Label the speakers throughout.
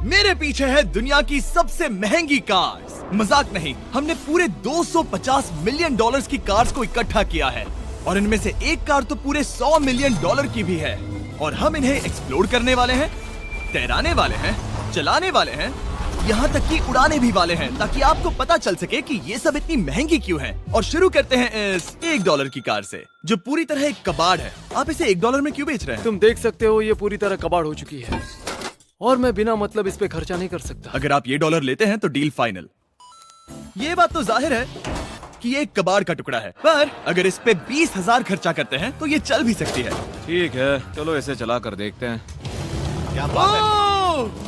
Speaker 1: मेरे पीछे है दुनिया की सबसे महंगी कार्स। मजाक नहीं, हमने पूरे 250 मिलियन डॉलर्स की कार्स को इकट्ठा किया है और इनमें से एक कार तो पूरे 100 मिलियन डॉलर की भी है। और हम इन्हें एक्सप्लोर करने वाले हैं, तैराने वाले हैं, चलाने वाले हैं, यहाँ तक कि उड़ाने भी वाले हैं, ताकि आपको पता चल सके कि ये सब इतनी महंगी क्यों है। और शुरू करते हैं इस $1 की कार से, जो पूरी तरह एक कबाड़ है। आप इसे $1 में क्यों बेच रहे हैं?
Speaker 2: तुम देख सकते हो ये पूरी तरह कबाड़ हो चुकी है और मैं बिना मतलब इस पे खर्चा नहीं कर सकता।
Speaker 1: अगर आप ये $1 लेते हैं तो डील फाइनल। ये बात तो जाहिर है कि ये एक कबाड़ का टुकड़ा है, पर अगर इस पे 20,000 खर्चा करते हैं तो ये चल भी सकती है।
Speaker 2: ठीक है, चलो इसे चला कर देखते हैं।
Speaker 1: क्या बात है?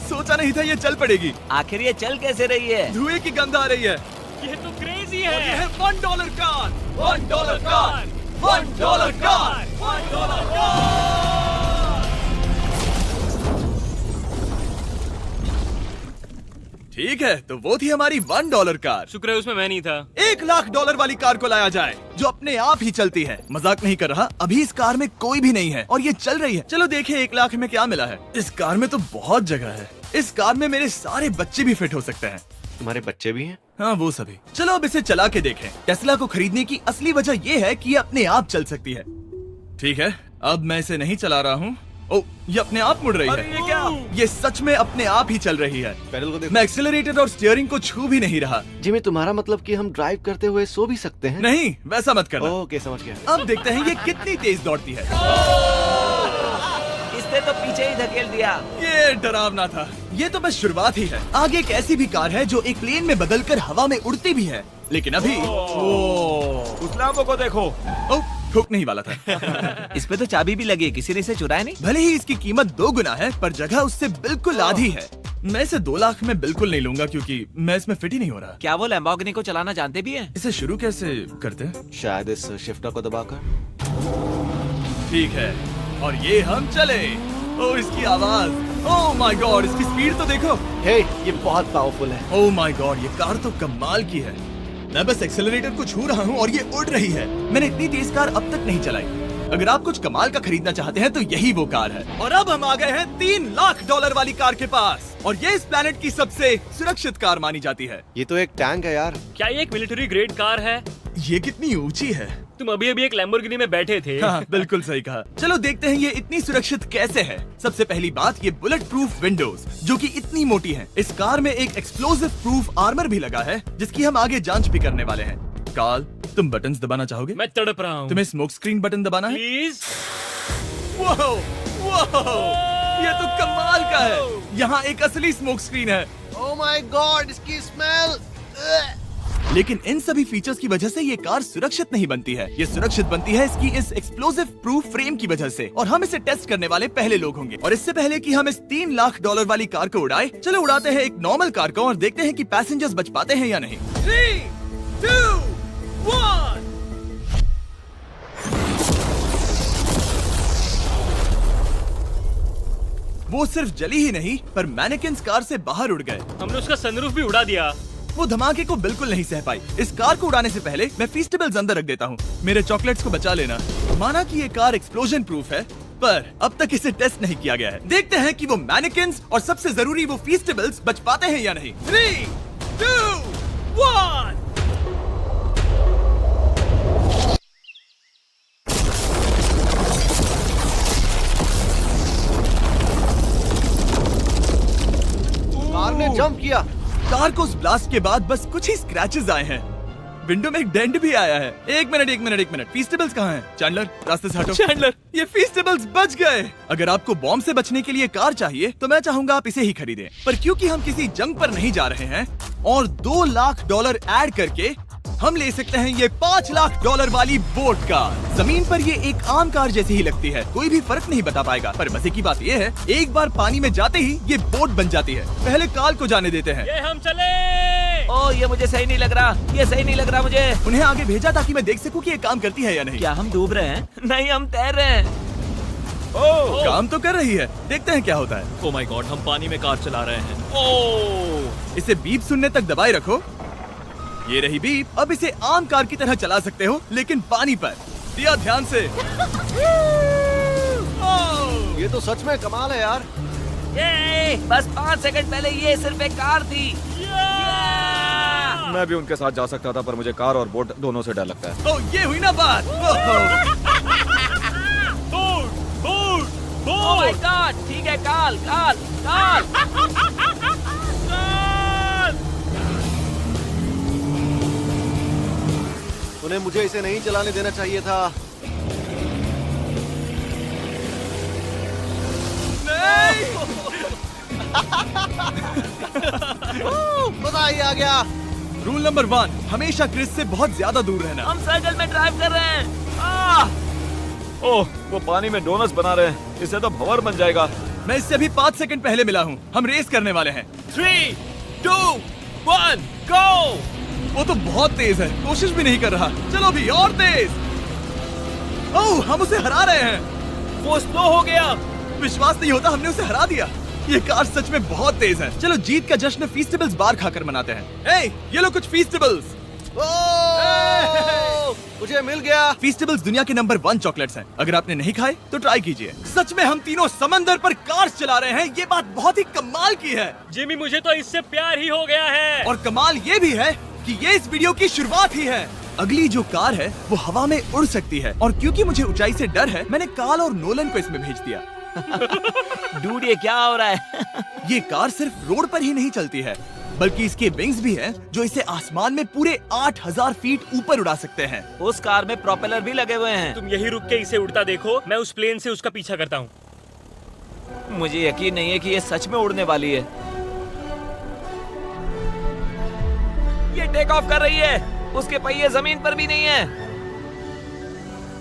Speaker 1: सोचा नहीं था ये चल पड़ेगी।
Speaker 3: आखिर ये चल कैसे रही है?
Speaker 1: धुएं की गंध आ रही है।
Speaker 4: ये तो क्रेजी है।
Speaker 1: और ये है $1 कार, $1 कार, $1 कार, $1 कार। ठीक है, तो वो थी हमारी $1 कार।
Speaker 4: शुक्र है उसमें मैं नहीं था।
Speaker 1: $1,00,000 वाली कार को लाया जाए, जो अपने आप ही चलती है। मजाक नहीं कर रहा, अभी इस कार में कोई भी नहीं है और ये चल रही है। चलो देखें 1 लाख में क्या मिला है। इस कार में तो बहुत जगह है। इस कार में मेरे सारे बच्चे भी फिट हो सकते हैं।
Speaker 5: तुम्हारे बच्चे भी हैं?
Speaker 1: हाँ, वो सभी। चलो अब इसे चला के देखें। टेस्ला को खरीदने की असली वजह ये है कि ये अपने आप चल सकती है। ठीक है, अब मैं इसे नहीं चला रहा हूँ। ओ, ये अपने आप मुड़ रही है।
Speaker 3: ये क्या?
Speaker 1: ये सच में अपने आप ही चल रही है।
Speaker 5: पैडल को देखो।
Speaker 1: मैं एक्सेलरेटर और स्टीयरिंग को छू भी नहीं रहा।
Speaker 5: जिमी, तुम्हारा मतलब कि हम ड्राइव करते हुए सो भी सकते हैं?
Speaker 1: नहीं, वैसा मत करना।
Speaker 5: ओके, समझ गया।
Speaker 1: अब देखते हैं ये कितनी तेज दौड़ती है।
Speaker 3: इसने तो पीछे ही धकेल दिया।
Speaker 1: ये डरावना था। ये तो बस शुरुआत ही है। आगे एक ऐसी भी कार है जो एक प्लेन में बदलकर हवा में उड़ती भी है, लेकिन अभी
Speaker 2: उस लैम्बो को देखो।
Speaker 1: ठोक नहीं वाला था।
Speaker 3: इस पे तो चाबी भी लगी है, किसी ने इसे चुराया नहीं।
Speaker 1: भले ही इसकी कीमत 2 गुना है, पर जगह उससे बिल्कुल आधी है। मैं इसे 2 लाख में बिल्कुल नहीं लूंगा, क्योंकि मैं इसमें फिट ही नहीं हो रहा।
Speaker 3: क्या वो लैम्बोर्गिनी को चलाना जानते भी हैं?
Speaker 1: इसे शुरू कैसे करते हैं?
Speaker 5: शायद इस शिफ्टर को दबाकर।
Speaker 1: ठीक है, और ये हम चले। ओह, इसकी आवाज, ओह माय गॉड, इसकी स्पीड तो देखो।
Speaker 5: हे, ये बहुत पावरफुल है।
Speaker 1: ओह माय गॉड, ये कार तो कमाल की है। मैं बस एक्सेलरेटर को छू रहा हूँ और ये उड़ रही है। मैंने इतनी तेज कार अब तक नहीं चलाई। अगर आप कुछ कमाल का खरीदना चाहते हैं तो यही वो कार है। और अब हम आ गए हैं $3 लाख वाली कार के पास, और ये इस प्लेनेट की सबसे सुरक्षित कार मानी जाती है।
Speaker 5: ये तो एक टैंक है यार।
Speaker 4: क्या ये एक मिलिट्री ग्रेड कार है?
Speaker 1: ये कितनी ऊंची है।
Speaker 4: तुम अभी अभी एक लैम्बोर्गिनी में बैठे थे।
Speaker 1: हाँ, बिल्कुल सही कहा। चलो देखते हैं ये इतनी सुरक्षित कैसे है। सबसे पहली बात, ये बुलेट प्रूफ विंडोज, जो कि इतनी मोटी हैं। इस कार में एक एक्सप्लोसिव प्रूफ आर्मर भी लगा है, जिसकी हम आगे जांच भी करने वाले हैं। कार्ल, तुम बटन्स दबाना चाहोगे?
Speaker 4: मैं तड़प रहा हूँ।
Speaker 1: तुम्हें स्मोक स्क्रीन बटन दबाना है?
Speaker 4: प्लीज।
Speaker 1: वाओ, वाओ, ये तो कमाल का है। यहाँ एक असली स्मोक स्क्रीन है।
Speaker 5: ओह माय गॉड, इसकी स्मेल।
Speaker 1: लेकिन इन सभी फीचर्स की वजह से ये कार सुरक्षित नहीं बनती है। ये सुरक्षित बनती है इसकी इस एक्सप्लोसिव प्रूफ फ्रेम की वजह से, और हम इसे टेस्ट करने वाले पहले लोग होंगे। और इससे पहले कि हम इस $3 लाख वाली कार को उड़ाए, चलो उड़ाते हैं एक नॉर्मल कार को और देखते हैं कि पैसेंजर्स बच पाते हैं या नहीं। 3, 2, 1। वो सिर्फ जली ही नहीं, पर मैनेकिन्स कार से बाहर उड़ गए।
Speaker 4: हमने उसका सनरूफ भी उड़ा दिया।
Speaker 1: वो धमाके को बिल्कुल नहीं सह पाई। इस कार को उड़ाने से पहले मैं फीस्टेबल्स अंदर रख देता हूँ। मेरे चॉकलेट्स को बचा लेना। माना कि ये कार एक्सप्लोजन प्रूफ है, पर अब तक इसे टेस्ट नहीं किया गया है। देखते हैं कि वो मैनेकिन्स और सबसे जरूरी वो फीस्टेबल्स बच पाते हैं या नहीं। 3, 2, 1।
Speaker 5: कार ने जंप किया।
Speaker 1: कार को उस ब्लास्ट के बाद बस कुछ ही स्क्रैचेस आए हैं। विंडो में एक डेंट भी आया है। एक मिनट, फीस्टेबल्स कहाँ हैं? चैंडलर, रास्ते से हटो। चैंडलर, ये फीस्टेबल्स बच गए। अगर आपको बॉम्ब से बचने के लिए कार चाहिए तो मैं चाहूंगा आप इसे ही खरीदें। पर क्योंकि हम किसी जंग पर नहीं जा रहे हैं और $2 लाख ऐड करके हम ले सकते हैं ये $5 लाख वाली बोट कार। जमीन पर ये एक आम कार जैसी ही लगती है, कोई भी फर्क नहीं बता पाएगा। पर मजे की बात ये है, एक बार पानी में जाते ही ये बोट बन जाती है। पहले कार्ल को जाने देते हैं।
Speaker 4: ये हम चले।
Speaker 3: ओह, ये मुझे सही नहीं लग रहा। ये सही नहीं लग रहा मुझे।
Speaker 1: उन्हें आगे भेजा ताकि मैं देख सकूं कि ये काम करती है या नहीं।
Speaker 3: क्या हम डूब रहे हैं? नहीं, हम तैर रहे हैं।
Speaker 1: ओह, काम तो कर रही है। देखते हैं क्या होता है।
Speaker 4: ओह माय गॉड, हम पानी में कार चला रहे हैं। ओह,
Speaker 1: इसे बीप सुनने तक दबाए रखो। ये रही बीप। अब इसे आम कार की तरह चला सकते हो, लेकिन पानी पर। दिया ध्यान से।
Speaker 5: ये तो सच में कमाल है यार।
Speaker 3: ये बस 5 सेकंड पहले ये सिर्फ एक कार थी।
Speaker 2: मैं भी उनके साथ जा सकता था, पर मुझे कार और बोट दोनों से डर लगता है।
Speaker 1: ओ ये हुई ना बात।
Speaker 3: ओह माय गॉड, ठीक है, काल काल काल।
Speaker 5: उन्हें मुझे इसे नहीं चलाने देना चाहिए था। मजा ही आ गया।
Speaker 1: रूल नंबर 1, हमेशा क्रिस से बहुत ज्यादा दूर रहना।
Speaker 3: हम सर्कल में ड्राइव कर रहे हैं।
Speaker 2: ओह, वो पानी में डोनट्स बना रहे हैं, इससे तो भंवर बन जाएगा।
Speaker 1: मैं इससे अभी 5 सेकंड पहले मिला हूँ। हम रेस करने वाले हैं।
Speaker 3: 3, 2, 1, गो।
Speaker 1: वो तो बहुत तेज है, कोशिश भी नहीं कर रहा। चलो भी और तेज। ओह, हम उसे हरा रहे हैं।
Speaker 3: वो स्लो हो गया।
Speaker 1: विश्वास नहीं होता, हमने उसे हरा दिया। ये कार सच में बहुत तेज है। चलो जीत का जश्न फीस्टेबल्स बार खाकर मनाते हैं। ये लो कुछ फीस्टेबल्स।
Speaker 5: मुझे मिल गया।
Speaker 1: फीस्टेबल्स दुनिया के नंबर 1 चॉकलेट्स हैं। अगर आपने नहीं खाए तो ट्राई कीजिए। सच में हम तीनों समंदर पर कार चला रहे हैं। ये बात बहुत ही कमाल की है।
Speaker 4: जिमी, मुझे तो इससे प्यार ही हो गया है।
Speaker 1: और कमाल ये भी है कि ये इस वीडियो की शुरुआत ही है। अगली जो कार है वो हवा में उड़ सकती है, और क्योंकि मुझे ऊंचाई से डर है, मैंने काल और नोलन को इसमें भेज दिया।
Speaker 3: डूड, ये क्या हो रहा है?
Speaker 1: ये कार सिर्फ रोड पर ही नहीं चलती है, बल्कि इसके विंग्स भी हैं, जो इसे आसमान में पूरे 8000 फीट ऊपर उड़ा सकते हैं।
Speaker 3: उस कार में प्रोपेलर भी लगे हुए हैं।
Speaker 4: तुम यही रुक के इसे उड़ता देखो, मैं उस प्लेन से उसका पीछा करता हूँ।
Speaker 3: मुझे यकीन नहीं है कि ये सच में उड़ने वाली है। ये टेक ऑफ कर रही है। उसके पहिए जमीन पर भी नहीं है।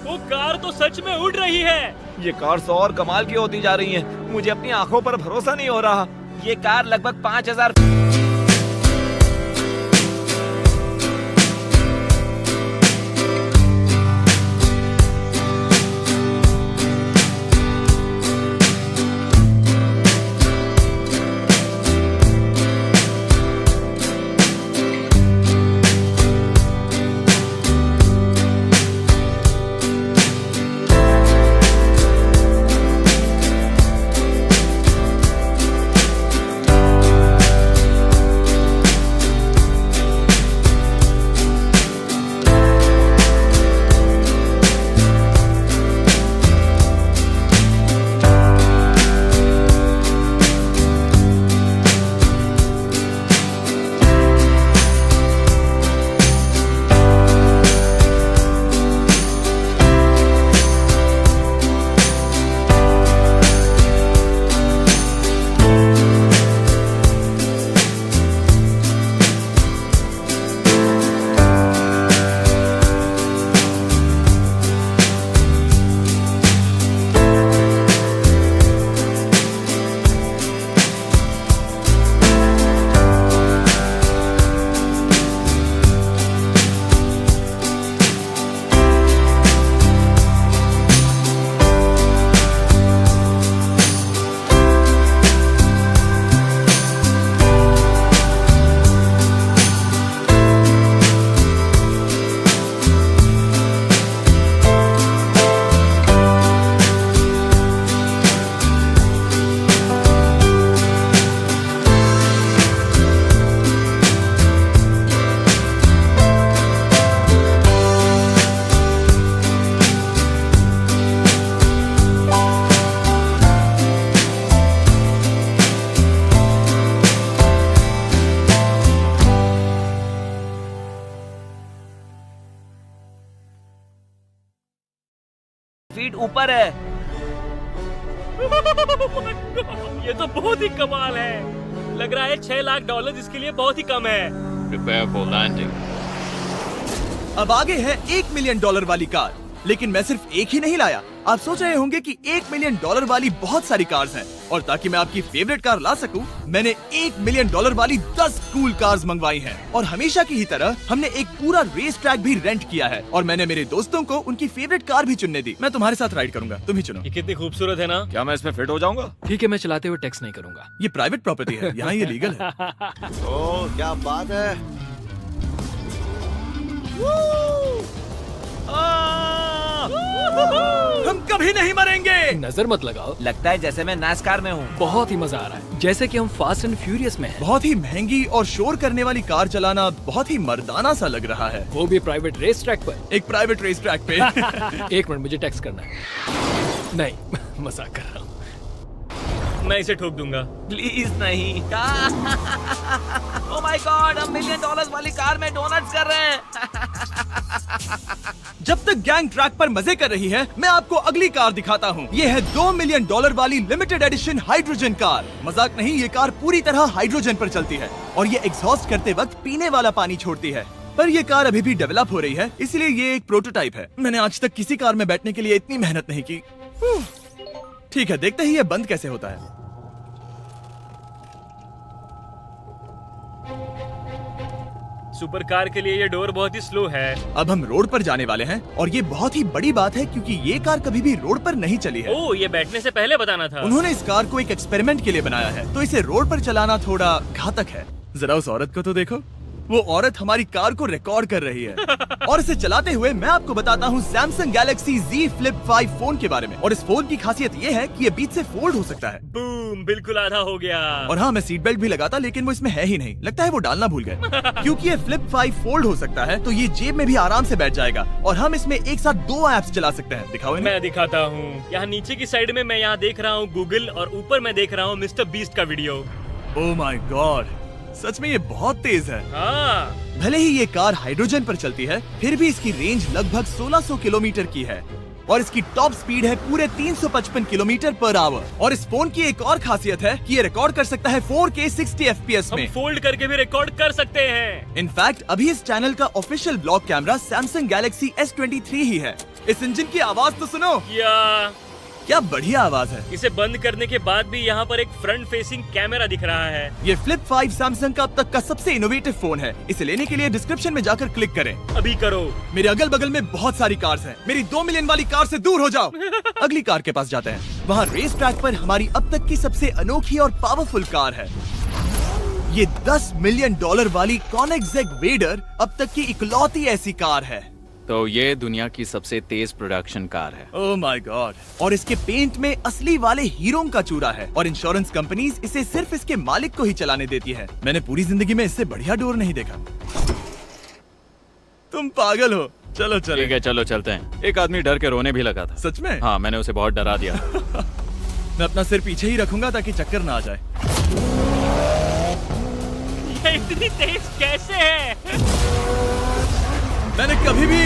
Speaker 4: वो कार तो सच में उड़ रही है।
Speaker 2: ये कार तो और कमाल की होती जा रही है। मुझे अपनी आंखों पर भरोसा नहीं हो रहा।
Speaker 3: ये कार लगभग 5000 फीट ऊपर है।
Speaker 4: ये तो बहुत ही कमाल है। लग रहा है $6 लाख इसके लिए बहुत ही कम है।
Speaker 6: Prepare for landing.
Speaker 1: अब आगे है $1 मिलियन वाली कार, लेकिन मैं सिर्फ एक ही नहीं लाया। आप सोच रहे होंगे कि $1 मिलियन वाली बहुत सारी कार्स हैं, और ताकि मैं आपकी फेवरेट कार ला सकूं, मैंने $1 मिलियन वाली 10 कूल कार्स मंगवाई हैं। और हमेशा की ही तरह हमने एक पूरा रेस ट्रैक भी रेंट किया है, और मैंने मेरे दोस्तों को उनकी फेवरेट कार भी चुनने दी। मैं तुम्हारे साथ राइड करूंगा, तुम ही चुनो।
Speaker 4: ये कितनी खूबसूरत है ना।
Speaker 2: क्या मैं इसमें फिट हो जाऊंगा? ठीक है, मैं चलाते हुए टैक्स नहीं करूंगा।
Speaker 1: ये प्राइवेट प्रॉपर्टी है, यहाँ ये लीगल है।
Speaker 5: ओह क्या बात है।
Speaker 3: आ!
Speaker 1: हम कभी नहीं मरेंगे।
Speaker 2: नजर मत लगाओ।
Speaker 3: लगता है जैसे मैं नास्कार में हूँ।
Speaker 2: बहुत ही मजा आ रहा है, जैसे कि हम फास्ट एंड फ्यूरियस में हैं।
Speaker 1: बहुत ही महंगी और शोर करने वाली कार चलाना बहुत ही मर्दाना सा लग रहा है।
Speaker 2: वो भी प्राइवेट रेस ट्रैक पर।
Speaker 1: एक प्राइवेट रेस ट्रैक पे।
Speaker 2: 1 मिनट, मुझे टेक्स्ट करना है। नहीं, मजाक कर रहा हूँ।
Speaker 4: मैं इसे ठोक दूंगा।
Speaker 3: प्लीज नहीं। ओह माय गॉड, हम $1 मिलियन वाली कार में डोनट्स कर रहे हैं।
Speaker 1: जब तक गैंग ट्रैक पर मजे कर रही है, मैं आपको अगली कार दिखाता हूँ। ये है $2 मिलियन वाली लिमिटेड एडिशन हाइड्रोजन कार। मजाक नहीं, ये कार पूरी तरह हाइड्रोजन पर चलती है और ये एग्जॉस्ट करते वक्त पीने वाला पानी छोड़ती है। पर ये कार अभी भी डेवलप हो रही है, इसलिए ये एक प्रोटोटाइप है। मैंने आज तक किसी कार में बैठने के लिए इतनी मेहनत नहीं की। ठीक है, देखते ही ये बंद कैसे होता है।
Speaker 4: सुपर कार के लिए ये डोर बहुत ही स्लो है।
Speaker 1: अब हम रोड पर जाने वाले हैं और ये बहुत ही बड़ी बात है क्योंकि ये कार कभी भी रोड पर नहीं चली है।
Speaker 4: ओह, ये बैठने से पहले बताना था।
Speaker 1: उन्होंने इस कार को एक एक्सपेरिमेंट के लिए बनाया है, तो इसे रोड पर चलाना थोड़ा घातक है। जरा उस औरत को तो देखो, वो औरत हमारी कार को रिकॉर्ड कर रही है। और इसे चलाते हुए मैं आपको बताता हूँ Samsung Galaxy Z Flip 5 phone के बारे में। और इस फोन की खासियत ये है कि ये बीच से फोल्ड हो सकता है।
Speaker 4: बूम, बिल्कुल आधा हो गया।
Speaker 1: और हाँ, मैं सीट बेल्ट भी लगाता, लेकिन वो इसमें है ही नहीं। लगता है वो डालना भूल गए। क्योंकि ये Flip 5 फोल्ड हो सकता है, तो ये जेब में भी आराम से बैठ जाएगा और हम इसमें एक साथ 2 ऐप्स चला सकते हैं। दिखाओ इन्हें।
Speaker 4: मैं दिखाता हूँ। यहाँ नीचे की साइड में मैं यहाँ देख रहा हूँ गूगल और ऊपर मैं देख रहा हूँ मिस्टर बीस्ट का वीडियो।
Speaker 1: ओह माय गॉड, सच में ये बहुत तेज है।
Speaker 4: हाँ,
Speaker 1: भले ही ये कार हाइड्रोजन पर चलती है, फिर भी इसकी रेंज लगभग 1600 किलोमीटर की है और इसकी टॉप स्पीड है पूरे 355 किलोमीटर पर आवर। और इस फोन की एक और खासियत है कि ये रिकॉर्ड कर सकता है 4K 60 FPS
Speaker 4: हम
Speaker 1: में।
Speaker 4: फोल्ड करके भी रिकॉर्ड कर सकते हैं।
Speaker 1: इनफैक्ट अभी इस चैनल का official blog camera Samsung Galaxy S23 ही है। इस इंजन की आवाज तो सुनो, क्या बढ़िया आवाज है।
Speaker 4: इसे बंद करने के बाद भी यहाँ पर एक फ्रंट फेसिंग कैमरा दिख रहा है।
Speaker 1: ये Flip 5 सैमसंग का अब तक का सबसे इनोवेटिव फोन है। इसे लेने के लिए डिस्क्रिप्शन में जाकर क्लिक करें।
Speaker 4: अभी करो।
Speaker 1: मेरे अगल बगल में बहुत सारी कार्स हैं। मेरी 2 मिलियन वाली कार से दूर हो जाओ। अगली कार के पास जाते हैं। वहाँ रेस ट्रैक पर हमारी अब तक की सबसे अनोखी और पावरफुल कार है। ये $10 मिलियन वाली Koenigsegg Vader अब तक की इकलौती ऐसी कार है।
Speaker 6: तो ये दुनिया की सबसे तेज प्रोडक्शन कार है।
Speaker 1: Oh my God. और इसके पेंट में असली वाले हीरो का चूरा है और इंश्योरेंस कंपनीज इसे सिर्फ इसके मालिक को ही चलाने देती है। मैंने पूरी जिंदगी में इससे बढ़िया डोर नहीं देखा। तुम पागल हो। चलो चलो।
Speaker 6: ठीक है, चलो चलते हैं। एक आदमी डर के रोने भी लगा था।
Speaker 1: सच में?
Speaker 6: हाँ, मैंने उसे बहुत डरा दिया।
Speaker 1: मैं अपना सिर पीछे ही रखूंगा ताकि चक्कर ना आ जाए।
Speaker 4: ये इतनी तेज कैसे है?
Speaker 1: मैंने कभी भी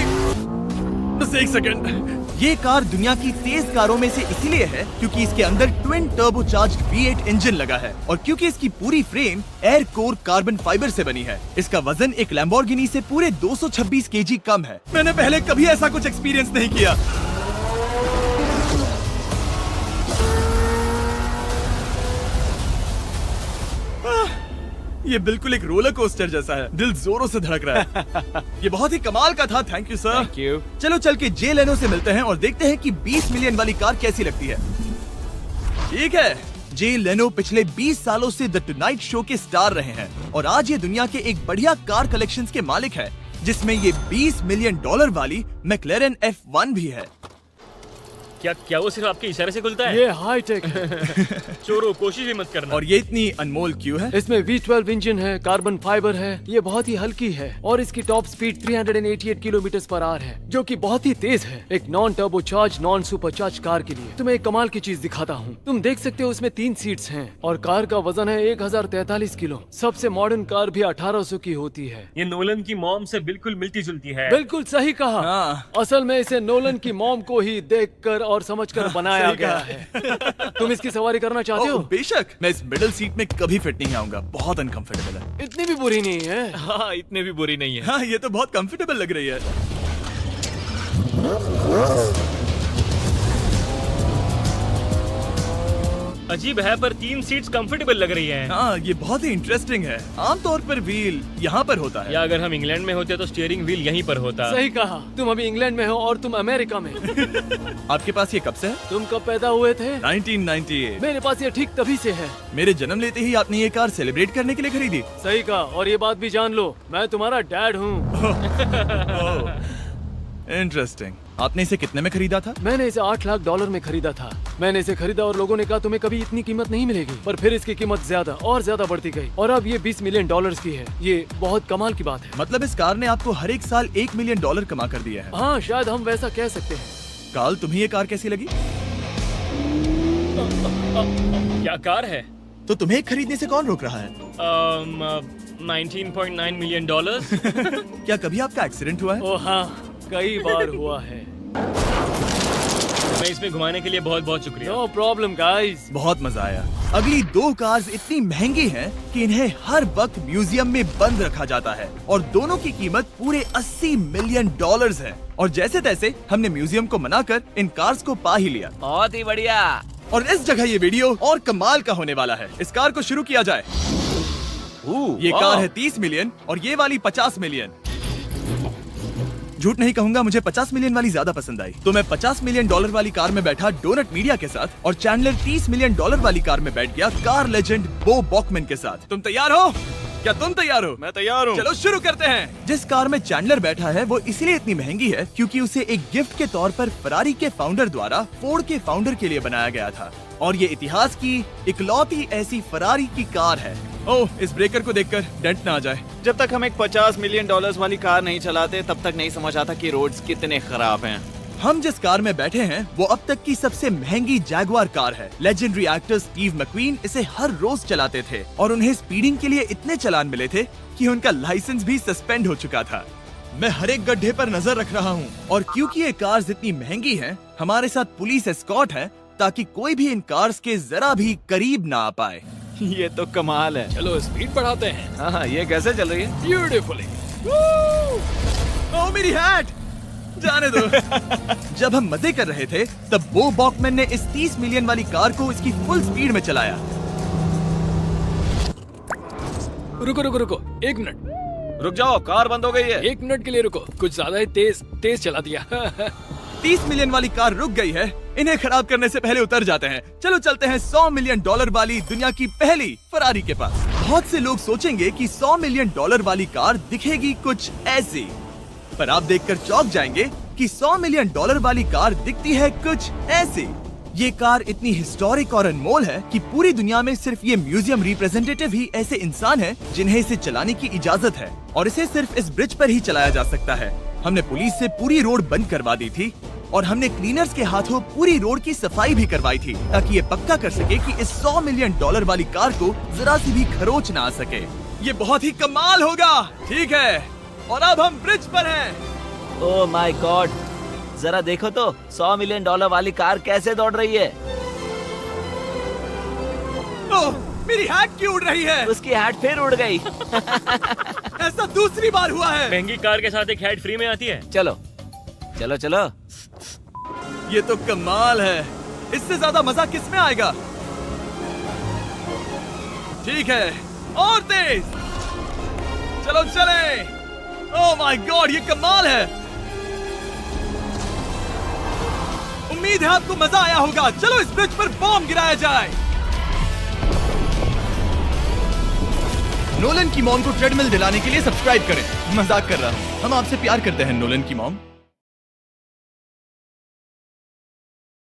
Speaker 1: बस एक सेकंड। ये कार दुनिया की तेज कारों में से इसीलिए है क्योंकि इसके अंदर ट्विन टर्बोचार्ज्ड V8 इंजन लगा है और क्योंकि इसकी पूरी frame air core carbon fibre से बनी है। इसका वजन एक लैम्बोर्गिनी से पूरे 226 kg कम है। मैंने पहले कभी ऐसा कुछ एक्सपीरियंस नहीं किया। ये बिल्कुल एक रोलर कोस्टर जैसा है। दिल जोरों से धड़क रहा है। ये बहुत ही कमाल का था। Thank you sir.
Speaker 6: Thank you.
Speaker 1: चलो चल के जे लेनो से मिलते हैं और देखते हैं कि 20 मिलियन वाली कार कैसी लगती है। ठीक है, जे लेनो पिछले 20 सालों से द टुनाइट शो के स्टार रहे हैं और आज ये दुनिया के एक बढ़िया कार कलेक्शंस के मालिक है, जिसमें ये $20 मिलियन वाली मैक्लेरन F1 भी है।
Speaker 4: क्या वो सिर्फ आपके इशारे से खुलता है?
Speaker 2: ये हाई टेक है।
Speaker 4: चोरों, कोशिश भी मत करना।
Speaker 1: और ये इतनी अनमोल क्यों है?
Speaker 2: इसमें V12 इंजन है, कार्बन फाइबर है, ये बहुत ही हल्की है और इसकी top speed 388 kilometre per hour है, जो कि बहुत ही तेज है एक non turbocharge non supercharge car के लिए। तुम्हें एक कमाल की चीज दिखाता हूँ। तुम देख सकते हो उसमें 3 सीट्स हैं और कार का वजन है 1043 किलो। सबसे मॉडर्न कार भी 1800 की होती है।
Speaker 4: ये नोलन की मॉम से बिल्कुल मिलती जुलती है।
Speaker 2: बिल्कुल सही कहा।
Speaker 1: हाँ।
Speaker 2: असल में इसे नोलन की मॉम को ही देखकर और समझकर बनाया
Speaker 1: सही
Speaker 2: गया
Speaker 1: कहा।
Speaker 2: है। तुम इसकी सवारी करना चाहते हो?
Speaker 1: बेशक। मैं इस मिडिल सीट में कभी फिट नहीं आऊंगा। बहुत अनकंफर्टेबल है।
Speaker 2: इतनी भी बुरी नहीं है।
Speaker 4: हाँ, इतने भी बुरी नहीं है।
Speaker 1: हाँ, ये तो बहुत कंफर्टेबल लग रही है।
Speaker 4: अजीब है पर 3 सीट्स कंफर्टेबल लग रही हैं।
Speaker 1: हाँ, ये बहुत ही इंटरेस्टिंग है। आमतौर पर व्हील यहाँ पर होता है।
Speaker 4: या अगर हम इंग्लैंड में होते तो स्टीयरिंग व्हील यहीं पर होता।
Speaker 2: सही कहा। तुम अभी इंग्लैंड में हो और तुम अमेरिका में।
Speaker 1: आपके पास ये कब से है?
Speaker 2: तुम कब पैदा हुए थे?
Speaker 1: 1998।
Speaker 2: मेरे पास ये ठीक तभी से है।
Speaker 1: मेरे जन्म लेते ही आपने ये कार सेलिब्रेट करने के लिए खरीदी।
Speaker 2: सही कहा। और ये बात भी जान लो, मैं तुम्हारा डैड हूँ।
Speaker 1: इंटरेस्टिंग। आपने इसे कितने में खरीदा था?
Speaker 2: मैंने इसे $8 लाख में खरीदा था। मैंने इसे खरीदा और लोगों ने कहा तुम्हें कभी इतनी कीमत नहीं मिलेगी, पर फिर इसकी कीमत ज्यादा और ज्यादा बढ़ती गई और अब ये $20 मिलियन की है। ये बहुत कमाल की बात है।
Speaker 1: मतलब इस कार ने आपको हर एक साल $1 मिलियन कमा कर दिया है।
Speaker 2: हाँ, शायद हम वैसा कह सकते हैं।
Speaker 1: काल, तुम्हें ये कार कैसी लगी?
Speaker 4: क्या कार है?
Speaker 1: तो तुम्हें खरीदने से कौन रोक रहा है?
Speaker 4: 19.9 मिलियन डॉलर्स।
Speaker 1: क्या कभी आपका एक्सीडेंट हुआ है?
Speaker 2: ओ हाँ, कई बार हुआ है।
Speaker 4: मैं इसमें घुमाने के लिए बहुत बहुत शुक्रिया।
Speaker 2: No problem guys.
Speaker 1: बहुत मजा आया। अगली 2 कार्स इतनी महंगी हैं कि इन्हें हर वक्त म्यूजियम में बंद रखा जाता है और दोनों की कीमत पूरे $80 मिलियन है। और जैसे तैसे हमने म्यूजियम को मनाकर इन कार्स को पा ही लिया।
Speaker 3: बहुत ही बढ़िया।
Speaker 1: और इस जगह ये वीडियो और कमाल का होने वाला है। इस कार को शुरू किया जाए। ये कार है 30 मिलियन और ये वाली 50 मिलियन। झूठ नहीं कहूंगा, मुझे 50 मिलियन वाली ज्यादा पसंद आई। तो मैं $50 मिलियन वाली कार में बैठा डोनट मीडिया के साथ और चैंडलर $30 मिलियन वाली कार में बैठ गया कार लेजेंड बो बॉकमैन के साथ। तुम तैयार हो? क्या तुम तैयार हो?
Speaker 5: मैं तैयार हूँ।
Speaker 1: चलो शुरू करते हैं। जिस कार में चैंडलर बैठा है वो इसलिए इतनी महंगी है क्योंकि उसे एक गिफ्ट के तौर पर फरारी के फाउंडर द्वारा फोर्ड के फाउंडर के लिए बनाया गया था और ये इतिहास की इकलौती ऐसी फरारी की कार है। ओह, इस ब्रेकर को देखकर डेंट ना आ जाए।
Speaker 6: जब तक हम एक $50 मिलियन वाली कार नहीं चलाते तब तक नहीं समझ आता कि रोड्स कितने खराब हैं।
Speaker 1: हम जिस कार में बैठे हैं वो अब तक की सबसे महंगी जैगुआर कार है। लेजेंडरी एक्टर स्टीव मैक्वीन इसे हर रोज चलाते थे और उन्हें स्पीडिंग के लिए इतने चालान मिले थे कि उनका लाइसेंस भी सस्पेंड हो चुका था। मैं हर एक गड्ढे पर नजर रख रहा हूँ और क्योंकि ये कार्स इतनी महंगी हैं, हमारे साथ पुलिस एस्कॉर्ट है ताकि कोई भी इन कार्स के जरा भी करीब ना आ पाए।
Speaker 6: ये तो कमाल है।
Speaker 2: चलो स्पीड बढ़ाते हैं।
Speaker 6: हाँ, ये कैसे चल रही है?
Speaker 2: ब्यूटीफुली।
Speaker 1: ओह, मेरी हैट! जाने दो। जब हम मजे कर रहे थे तब बो बॉकमैन ने इस 30 मिलियन वाली कार को इसकी फुल स्पीड में चलाया।
Speaker 2: रुको रुको रुको, 1 मिनट।
Speaker 3: रुक जाओ, कार बंद हो गई है।
Speaker 2: 1 मिनट के लिए रुको, कुछ ज्यादा ही तेज चला दिया।
Speaker 1: 30 मिलियन वाली कार रुक गई है। इन्हें खराब करने से पहले उतर जाते हैं। चलो चलते हैं $100 मिलियन वाली दुनिया की पहली फरारी के पास। बहुत से लोग सोचेंगे कि $100 मिलियन वाली कार दिखेगी कुछ ऐसी, पर आप देखकर चौंक जाएंगे कि $100 मिलियन वाली कार दिखती है कुछ ऐसी। ये कार इतनी हिस्टोरिक और अनमोल है कि पूरी दुनिया में सिर्फ ये म्यूजियम रिप्रेजेंटेटिव ही ऐसे इंसान हैं जिन्हें इसे चलाने की इजाजत है और इसे सिर्फ इस ब्रिज पर ही चलाया जा सकता है। हमने पुलिस से पूरी रोड बंद करवा दी थी और हमने क्लीनर्स के हाथों पूरी रोड की सफाई भी करवाई थी ताकि ये पक्का कर सके कि इस $100 मिलियन वाली कार को जरा सी भी खरोच ना आ सके। ये बहुत ही कमाल होगा। ठीक है, और अब हम ब्रिज पर हैं।
Speaker 3: ओह माय गॉड, जरा देखो तो $100 मिलियन वाली कार कैसे दौड़ रही है।
Speaker 1: ओह, मेरी हैट क्यों उड़ रही है?
Speaker 3: उसकी हैट फिर उड़ गई।
Speaker 1: ऐसा दूसरी बार हुआ है।
Speaker 4: महंगी कार के साथ एक हैट फ्री में आती है।
Speaker 3: चलो चलो चलो।
Speaker 1: ये तो कमाल है। इससे ज्यादा मजा किसमें आएगा? ठीक है, और तेज। चलो चले। ओह माय गॉड, ये कमाल है। उम्मीद है आपको मजा आया होगा। चलो इस ब्रिज पर बॉम्ब गिराया जाए। नोलन की मॉम को ट्रेडमिल दिलाने के लिए सब्सक्राइब करें। मजाक कर रहा हूँ, हम आपसे प्यार करते हैं नोलन की मॉम।